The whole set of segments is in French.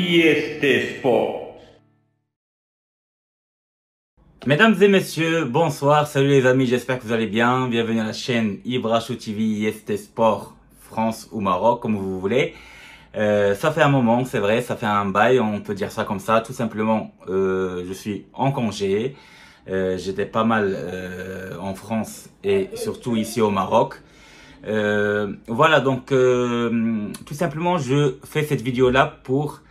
IST Sport. Mesdames et messieurs, bonsoir, salut les amis, j'espère que vous allez bien. Bienvenue à la chaîne Ibrahim TV IST Sport France ou Maroc, comme vous voulez. Ça fait un moment, c'est vrai, ça fait un bail, on peut dire ça comme ça. Tout simplement, je suis en congé. J'étais pas mal en France et surtout ici au Maroc. Voilà, donc tout simplement, je fais cette vidéo-là pour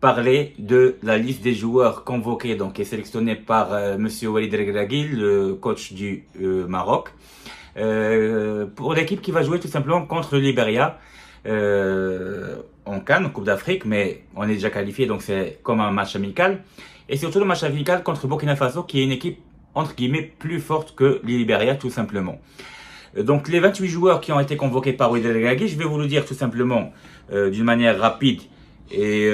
parler de la liste des joueurs convoqués donc et sélectionnés par Monsieur Walid Regragui, le coach du Maroc, pour l'équipe qui va jouer tout simplement contre le Libéria en CAN, en Coupe d'Afrique, mais on est déjà qualifié, donc c'est comme un match amical. Et surtout le match amical contre Burkina Faso, qui est une équipe entre guillemets plus forte que le Libéria, tout simplement. Donc les 28 joueurs qui ont été convoqués par Walid Regragui, je vais vous le dire tout simplement d'une manière rapide. Et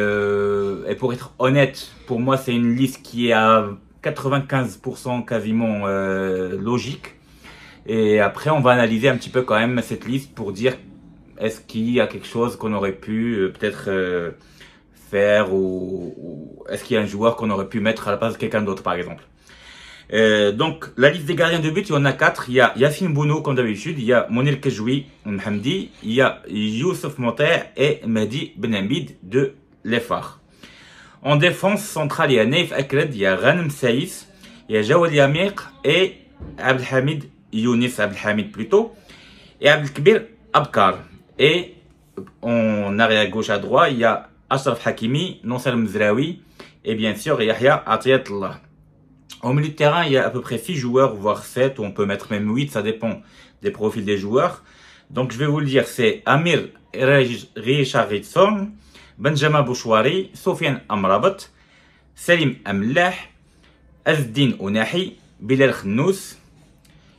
pour être honnête, pour moi c'est une liste qui est à 95% quasiment logique. Et après on va analyser un petit peu quand même cette liste pour dire est-ce qu'il y a quelque chose qu'on aurait pu peut-être faire ou est-ce qu'il y a un joueur qu'on aurait pu mettre à la place de quelqu'un d'autre par exemple. Donc la liste des gardiens de but, il y en a 4. Il y a Yassine Bounou comme d'habitude, il y a Mounir Kejouy Mhamdi, il y a Youssef Moter et Mehdi Benhamid de l'EFAR. En défense centrale, il y a Naïf Akred, il y a Ghanem Saïs, il y a Jawad Yamir et Abdelhamid Younis Abdelhamid plutôt, et Abdelkbir Abkar. Et en arrière gauche à droite, il y a Ashraf Hakimi, Nosser Mzraoui et bien sûr Yahya Atiyatullah. Au milieu de terrain, il y a à peu près 6 joueurs, voire 7, ou on peut mettre même 8, ça dépend des profils des joueurs. Donc je vais vous le dire, c'est Amir Richardson, Benjamin Bouchouari, Sofiane Amrabat, Salim Amlah, Azdin Ounahi, Bilal Khnous.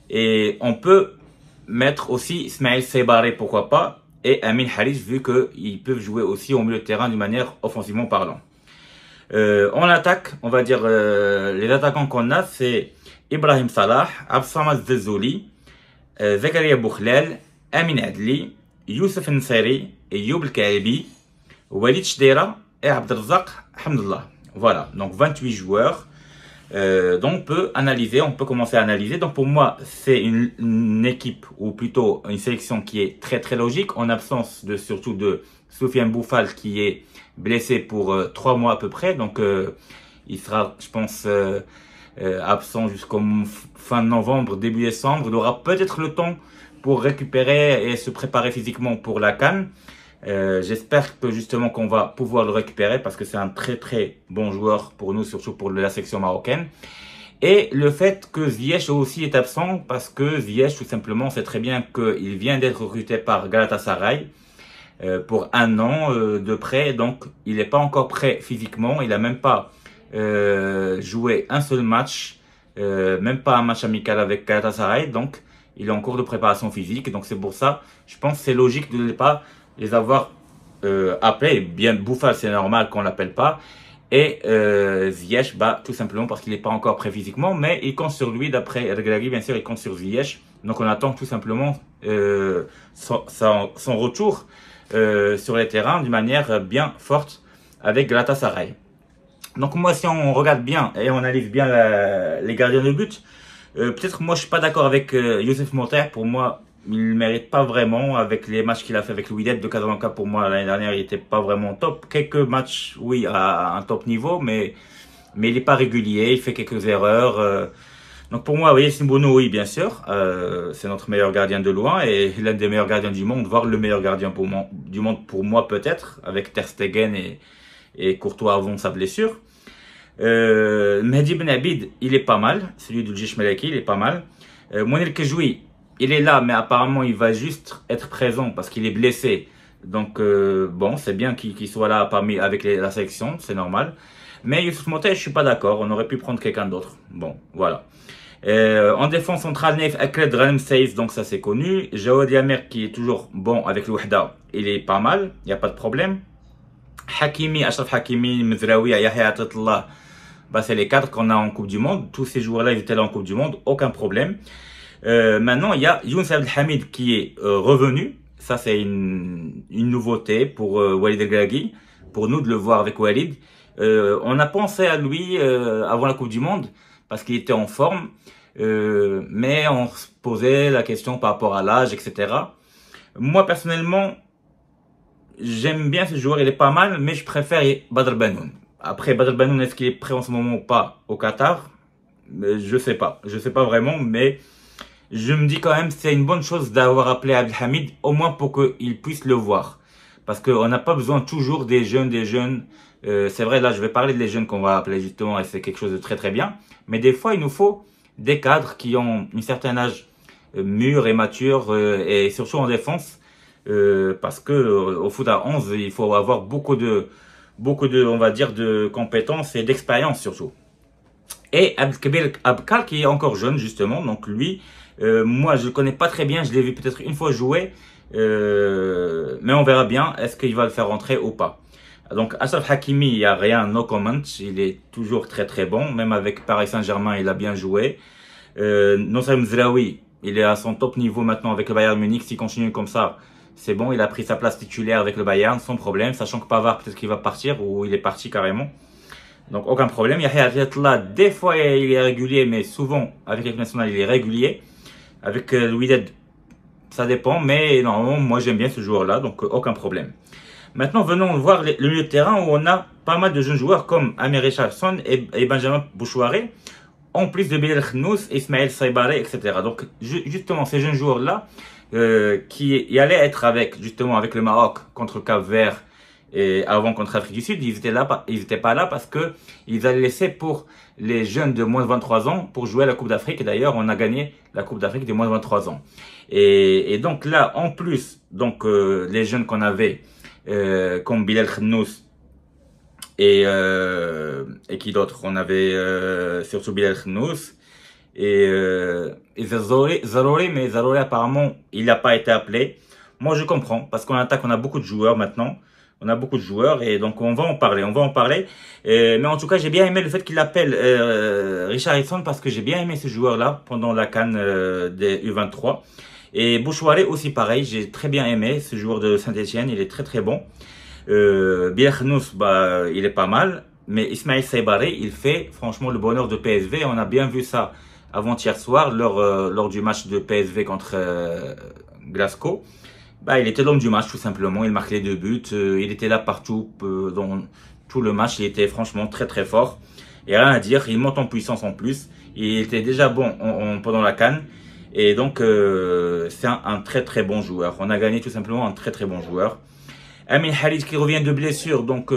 Et on peut mettre aussi Ismaël Sebari, pourquoi pas, et Amin Haris, vu qu'ils peuvent jouer aussi au milieu de terrain d'une manière offensivement parlant. En attaque, on va dire les attaquants qu'on a, c'est Ibrahim Salah, Absamad Zezouli, Zakaria Boukhlel, Amin Adli, Youssef Nseri, Youb El-Kaibi, Walid Chdera et Abdelrazak Hamdullah. Voilà, donc 28 joueurs. Donc on peut analyser, on peut commencer à analyser. Donc pour moi, c'est une équipe, ou plutôt une sélection qui est très très logique, en absence de surtout de Soufiane Boufal qui est blessé pour 3 mois à peu près. Donc il sera, je pense, absent jusqu'au fin novembre, début décembre. Il aura peut-être le temps pour récupérer et se préparer physiquement pour la CAN. J'espère que justement qu'on va pouvoir le récupérer parce que c'est un très très bon joueur pour nous, surtout pour la section marocaine. Et le fait que Ziyech aussi est absent parce que Ziyech tout simplement, c'est très bien qu'il vient d'être recruté par Galatasaray pour 1 an de prêt, donc il n'est pas encore prêt physiquement, il n'a même pas joué un seul match, même pas un match amical avec Galatasaray, donc il est en cours de préparation physique, donc c'est pour ça, je pense que c'est logique de ne pas les avoir appelés. Bien Boufal, c'est normal qu'on l'appelle pas, et Ziyech, tout simplement parce qu'il n'est pas encore prêt physiquement, mais il compte sur lui, d'après Regragui, bien sûr, il compte sur Ziyech, donc on attend tout simplement son retour sur les terrains d'une manière bien forte avec Galatasaray. Donc moi, si on regarde bien et on analyse bien les gardiens de but, peut-être moi je suis pas d'accord avec Youssef Moter. Pour moi, il ne mérite pas vraiment avec les matchs qu'il a fait avec le Wydad de Casablanca. Pour moi, l'année dernière, il était pas vraiment top. Quelques matchs, oui, à un top niveau, mais il n'est pas régulier, il fait quelques erreurs. Donc pour moi, Yassine Bounou, oui, bien sûr, c'est notre meilleur gardien de loin et l'un des meilleurs gardiens du monde, voire le meilleur gardien du monde pour moi peut-être, avec Ter Stegen et Courtois avant sa blessure. Mehdi Benhamid, il est pas mal, celui du Djish Meleki, il est pas mal. Mounir Kejouy, il est là, mais apparemment il va juste être présent parce qu'il est blessé. Donc bon, c'est bien qu'il soit là avec la sélection, c'est normal. Mais Youssef Moter, je suis pas d'accord, on aurait pu prendre quelqu'un d'autre. Bon, voilà. En défense centrale, Naïf Akred, Ghanem Saïs, donc ça c'est connu. Jawad Yamir qui est toujours bon avec le Wahda, il est pas mal, il n'y a pas de problème. Hakimi, Ashraf Hakimi, Mzraoui, Yahya Atiyatullah, c'est les 4 qu'on a en Coupe du Monde. Tous ces joueurs-là, ils étaient là en Coupe du Monde, aucun problème. Maintenant, il y a Younes Abdelhamid qui est revenu. Ça, c'est une nouveauté pour Walid Regragui. pour nous de le voir avec Walid. On a pensé à lui avant la Coupe du Monde parce qu'il était en forme, mais on se posait la question par rapport à l'âge, etc. Moi personnellement, j'aime bien ce joueur, il est pas mal, mais je préfère Badr Banoun. Après, Badr Banoun, est-ce qu'il est prêt en ce moment ou pas au Qatar? Je sais pas vraiment, mais je me dis quand même c'est une bonne chose d'avoir appelé Abdelhamid, au moins pour qu'il puisse le voir. Parce qu'on n'a pas besoin toujours des jeunes. C'est vrai, là je vais parler des jeunes qu'on va appeler justement, et c'est quelque chose de très très bien. Mais des fois, il nous faut des cadres qui ont un certain âge mûr et mature, et surtout en défense. Parce que au foot à 11, il faut avoir beaucoup de, on va dire, de compétences et d'expérience surtout. Et Abdelkabir Abkal qui est encore jeune justement, donc lui, moi je le connais pas très bien, je l'ai vu peut-être une fois jouer, mais on verra bien est-ce qu'il va le faire rentrer ou pas. Donc Achraf Hakimi, il n'y a rien, no comment, il est toujours très très bon, même avec Paris Saint-Germain il a bien joué. Nossair Mzraoui, il est à son top niveau maintenant avec le Bayern Munich, s'il continue comme ça, c'est bon, il a pris sa place titulaire avec le Bayern sans problème, sachant que Pavard peut-être qu'il va partir ou il est parti carrément. Donc aucun problème. Yahya Atla, des fois il est régulier, mais souvent avec l'équipe nationale il est régulier. Avec Wydad, ça dépend, mais normalement moi j'aime bien ce joueur-là, donc aucun problème. Maintenant venons voir le milieu de terrain où on a pas mal de jeunes joueurs comme Amir Richardson et Benjamin Bouchouaré, en plus de Bilal Khnous, Ismaël Saïbaré, etc. Donc justement ces jeunes joueurs-là qui y allaient être justement avec le Maroc contre le Cap-Vert, et avant contre l'Afrique du Sud, ils étaient pas là parce que ils allaient laisser pour les jeunes de moins de 23 ans pour jouer à la Coupe d'Afrique. Et d'ailleurs, on a gagné la Coupe d'Afrique des moins de 23 ans. Et donc là, en plus, donc les jeunes qu'on avait, comme Bilal Khnous et qui d'autre? On avait surtout Bilal Khnous et Zarouri, mais Zarouri apparemment, il n'a pas été appelé. Moi, je comprends parce qu'en attaque, on a beaucoup de joueurs maintenant. On a beaucoup de joueurs et donc on va en parler, mais en tout cas, j'ai bien aimé le fait qu'il appelle Richarlison parce que j'ai bien aimé ce joueur-là pendant la CAN des U23. Et Bouchouaré aussi pareil, j'ai très bien aimé ce joueur de Saint-Etienne, il est très très bon. Bilal Khnous, bah, il est pas mal, mais Ismaël Saïbaré, il fait franchement le bonheur de PSV. On a bien vu ça avant-hier soir lors du match de PSV contre Glasgow. Bah, il était l'homme du match tout simplement, il marquait les 2 buts, il était là partout, dans tout le match, il était franchement très très fort. Et rien à dire, il monte en puissance en plus, il était déjà bon pendant la CAN, et donc c'est un très très bon joueur. On a gagné tout simplement un très très bon joueur. Amin Harit qui revient de blessure, donc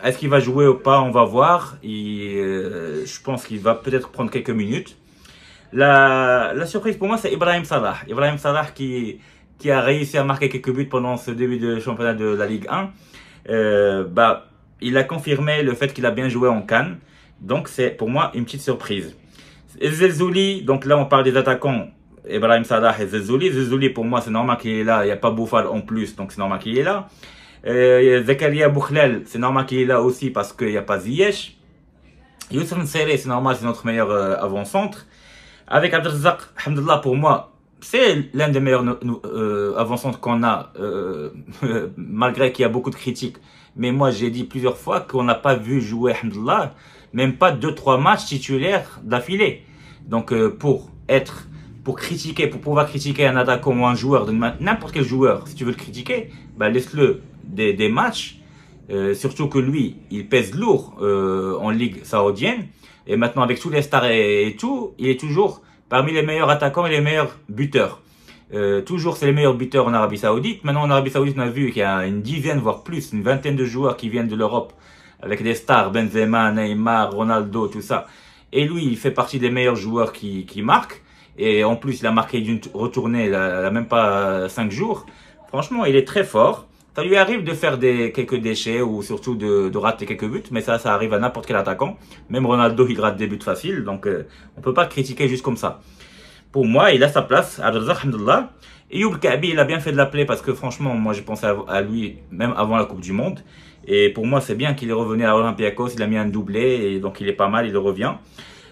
est-ce qu'il va jouer ou pas, on va voir. Je pense qu'il va peut-être prendre quelques minutes. La surprise pour moi c'est Ibrahim Salah. Ibrahim Salah qui a réussi à marquer quelques buts pendant ce début de championnat de la Ligue 1, bah, il a confirmé le fait qu'il a bien joué en CAN. Donc, c'est pour moi une petite surprise. Zelzouli, donc là, on parle des attaquants, Ibrahim Salah et Zelzouli. Zelzouli, pour moi, c'est normal qu'il est là. Il n'y a pas Bouffal en plus, donc c'est normal qu'il est là. Zakaria Boukhlel, c'est normal qu'il est là aussi parce qu'il n'y a pas Ziyech. Youssef Nsere, c'est normal, c'est notre meilleur avant-centre. Avec Abdelrazak, alhamdoulilah, pour moi, c'est l'un des meilleurs avant-centres qu'on a, malgré qu'il y a beaucoup de critiques. Mais moi, j'ai dit plusieurs fois qu'on n'a pas vu jouer, alhamdoulilah, même pas 2-3 matchs titulaires d'affilée. Donc, pour critiquer, pour pouvoir critiquer un attaquant ou un joueur, n'importe quel joueur, si tu veux le critiquer, bah, laisse-le des matchs. Surtout que lui, il pèse lourd en Ligue saoudienne. Et maintenant, avec tous les stars et tout, il est toujours parmi les meilleurs attaquants et les meilleurs buteurs. Toujours, c'est les meilleurs buteurs en Arabie Saoudite. Maintenant, en Arabie Saoudite, on a vu qu'il y a une dizaine, voire plus, une vingtaine de joueurs qui viennent de l'Europe. Avec des stars, Benzema, Neymar, Ronaldo, tout ça. Et lui, il fait partie des meilleurs joueurs qui marquent. Et en plus, il a marqué d'une retournée, il a même pas 5 jours. Franchement, il est très fort. Ça lui arrive de faire quelques déchets ou surtout de rater quelques buts, mais ça arrive à n'importe quel attaquant. Même Ronaldo, il rate des buts faciles, donc on peut pas le critiquer juste comme ça. Pour moi, il a sa place, Abdelrazak, alhamdoulilah. Et Youb Kaabi, il a bien fait de l'appeler parce que franchement, moi je pensais à lui même avant la Coupe du Monde. Et pour moi, c'est bien qu'il est revenu à Olympiakos, il a mis un doublé, et donc il est pas mal, il revient.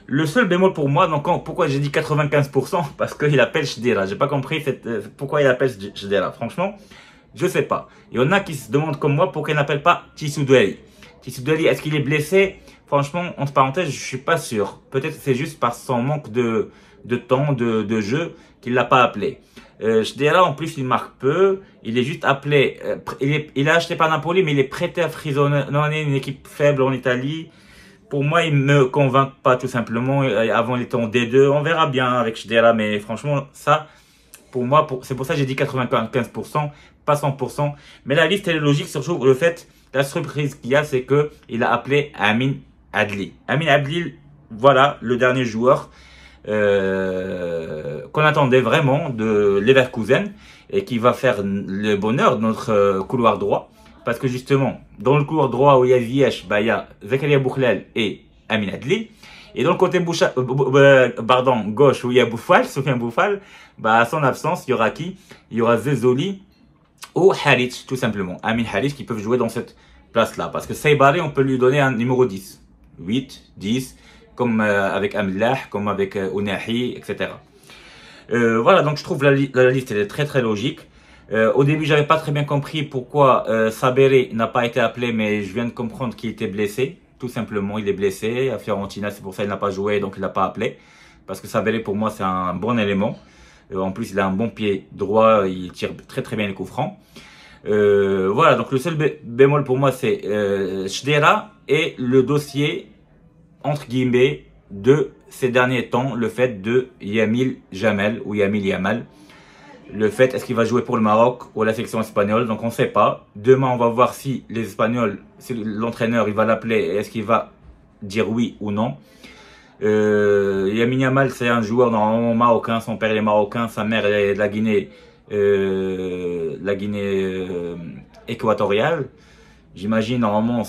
Le seul bémol pour moi, donc pourquoi j'ai dit 95%, parce qu'il appelle Chdera. J'ai pas compris pourquoi il appelle Chdera. Franchement, Je sais pas. Il y en a qui se demandent comme moi pourquoi il n'appelle pas Tissoudouali. Tissoudouali, est-ce qu'il est blessé? Franchement, entre parenthèses, je suis pas sûr. Peut-être que c'est juste par son manque de temps, de jeu, qu'il l'a pas appelé. Shdera, en plus, il marque peu. Il est juste appelé. Il est acheté par Napoli, mais il est prêté à Frosinone, une équipe faible en Italie. Pour moi, il me convainc pas tout simplement. Avant, il était en D2. On verra bien avec Shdera, mais franchement, ça, pour moi, c'est pour ça que j'ai dit 95%, pas 100%. Mais la liste, elle est logique, surtout le fait, la surprise qu'il y a, c'est que il a appelé Amin Adli. Amin Adli, voilà, le dernier joueur qu'on attendait vraiment de Leverkusen et qui va faire le bonheur de notre couloir droit. Parce que justement, dans le couloir droit où il y a Ziyech, bah, il y a Zakaria Bouchlel et Amin Adli. Et dans le côté gauche où il y a Boufal, Sofiane Boufal, bah, à son absence, il y aura qui? Il y aura Zezoli ou Harit, tout simplement. Amin Harit qui peuvent jouer dans cette place-là. Parce que Saibari, on peut lui donner un numéro 10. 8, 10, comme avec Amlah, comme avec Ounahi, etc. Voilà, donc je trouve la liste elle est très très logique. Au début, j'avais pas très bien compris pourquoi Saberi n'a pas été appelé, mais je viens de comprendre qu'il était blessé. Tout simplement, il est blessé. À Fiorentina, c'est pour ça qu'il n'a pas joué, donc il l'a pas appelé. Parce que Saberi, pour moi, c'est un bon élément. En plus, il a un bon pied droit, il tire très très bien les coups francs. Voilà, donc le seul bémol pour moi, c'est Shdera et le dossier, entre guillemets, de ces derniers temps, le fait de Yamil Jamel ou Yamil Yamal. Le fait, est-ce qu'il va jouer pour le Maroc ou la section espagnole? Donc on ne sait pas. Demain, on va voir si les Espagnols, si l'entraîneur il va l'appeler, est-ce qu'il va dire oui ou non. Yamil Yamal, c'est un joueur normalement marocain. Son père est marocain, sa mère est de la Guinée, équatoriale. J'imagine normalement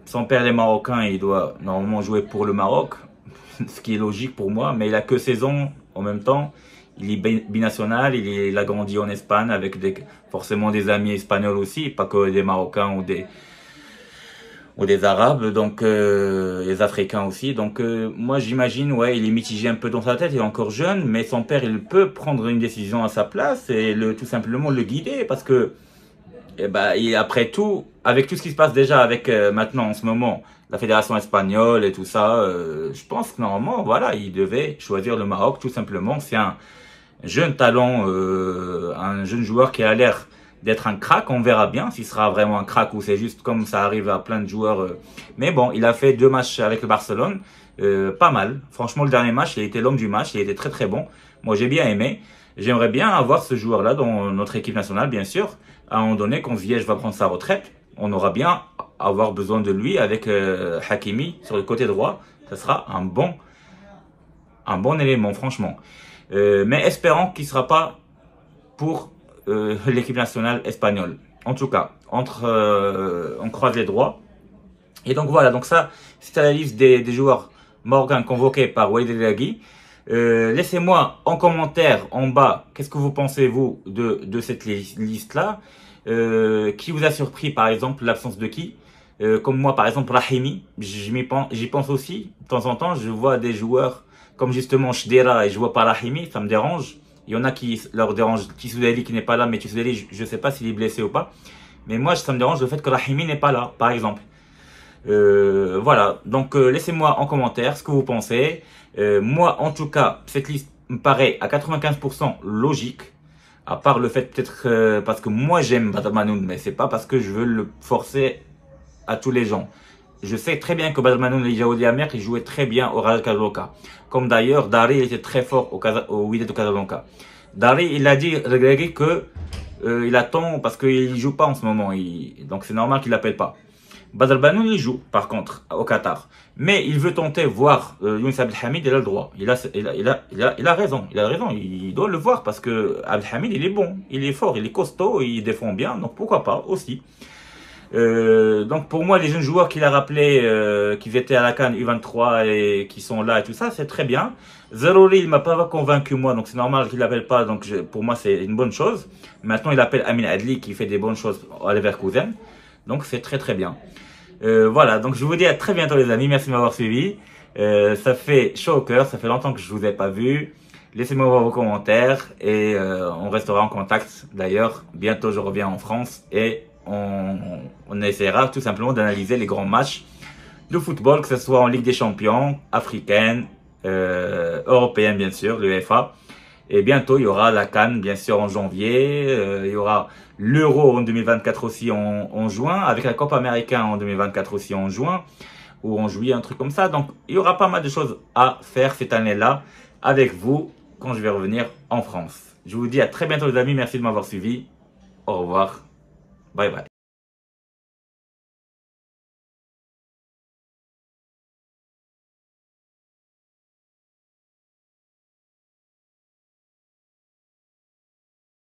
son père est marocain, il doit normalement jouer pour le Maroc, ce qui est logique pour moi. Mais il a que 16 ans en même temps. Il est binational, il a grandi en Espagne avec forcément des amis espagnols aussi, pas que des Marocains ou des Arabes, donc les Africains aussi. Donc moi j'imagine, ouais, il est mitigé un peu dans sa tête, il est encore jeune, mais son père il peut prendre une décision à sa place et tout simplement le guider parce que après tout, avec tout ce qui se passe déjà avec maintenant en ce moment, la fédération espagnole et tout ça, je pense que normalement, voilà, il devait choisir le Maroc tout simplement. C'est un jeune talent, un jeune joueur qui a l'air d'être un crack. On verra bien s'il sera vraiment un crack ou c'est juste comme ça arrive à plein de joueurs. Mais bon, il a fait 2 matchs avec le Barcelone, pas mal. Franchement, le dernier match, il a été l'homme du match, il était très très bon. Moi, j'ai bien aimé. J'aimerais bien avoir ce joueur-là dans notre équipe nationale, bien sûr. À un moment donné, quand Ziyech va prendre sa retraite, on aura bien avoir besoin de lui avec Hakimi sur le côté droit. Ça sera un bon élément, franchement. Mais espérons qu'il ne sera pas pour l'équipe nationale espagnole. En tout cas, on croise les doigts. Et donc voilà, donc ça, c'est la liste des joueurs marocains convoqués par Walid El Regragui. Laissez-moi en commentaire en bas, qu'est-ce que vous pensez vous de cette liste-là? Qui vous a surpris par exemple, l'absence de qui? Comme moi par exemple Rahimi, j'y pense aussi. De temps en temps, je vois des joueurs comme justement Shdera et je vois pas Rahimi, ça me dérange. Il y en a qui leur dérange Tissoudali qui n'est pas là, mais Tissoudali, je sais pas s'il est blessé ou pas. Mais moi, ça me dérange le fait que Rahimi n'est pas là, par exemple. Voilà, donc laissez-moi en commentaire ce que vous pensez. Moi, en tout cas, cette liste me paraît à 95% logique. À part le fait peut-être parce que moi j'aime Badr Manoun, mais c'est pas parce que je veux le forcer à tous les gens. Je sais très bien que Badr Manoun et Yaouli Amer, ils jouaient très bien au Raja Casablanca. Comme d'ailleurs, Dari était très fort au Wydad de Casablanca. Dari, il a dit Regragui que il attend parce qu'il joue pas en ce moment. Donc c'est normal qu'il l'appelle pas. Badr Manoun, il joue par contre au Qatar. Mais il veut tenter voir Younes Abdelhamid, il a le droit. Il a raison. Il doit le voir parce que Abdelhamid, il est bon, il est fort, il est costaud, il défend bien. Donc pourquoi pas aussi. Donc pour moi, les jeunes joueurs qu'il a rappelés, qui étaient à la CAN U23 et qui sont là et tout ça, c'est très bien. Zerouri, il m'a pas convaincu moi, donc c'est normal qu'il l'appelle pas. Donc pour moi, c'est une bonne chose. Maintenant, il appelle Amin Adli qui fait des bonnes choses à Leverkusen. Donc c'est très très bien. Voilà, donc je vous dis à très bientôt les amis, merci de m'avoir suivi. Ça fait chaud au cœur, ça fait longtemps que je vous ai pas vu. Laissez-moi vos commentaires et on restera en contact. D'ailleurs, bientôt je reviens en France et on essaiera tout simplement d'analyser les grands matchs de football, que ce soit en Ligue des Champions, africaine, européenne bien sûr, l'UEFA. Et bientôt, il y aura la CAN, bien sûr, en janvier. Il y aura l'Euro en 2024 aussi en juin, avec la Copa Américaine en 2024 aussi en juin, ou en juillet, un truc comme ça. Donc, il y aura pas mal de choses à faire cette année-là avec vous quand je vais revenir en France. Je vous dis à très bientôt les amis. Merci de m'avoir suivi. Au revoir. Bye bye.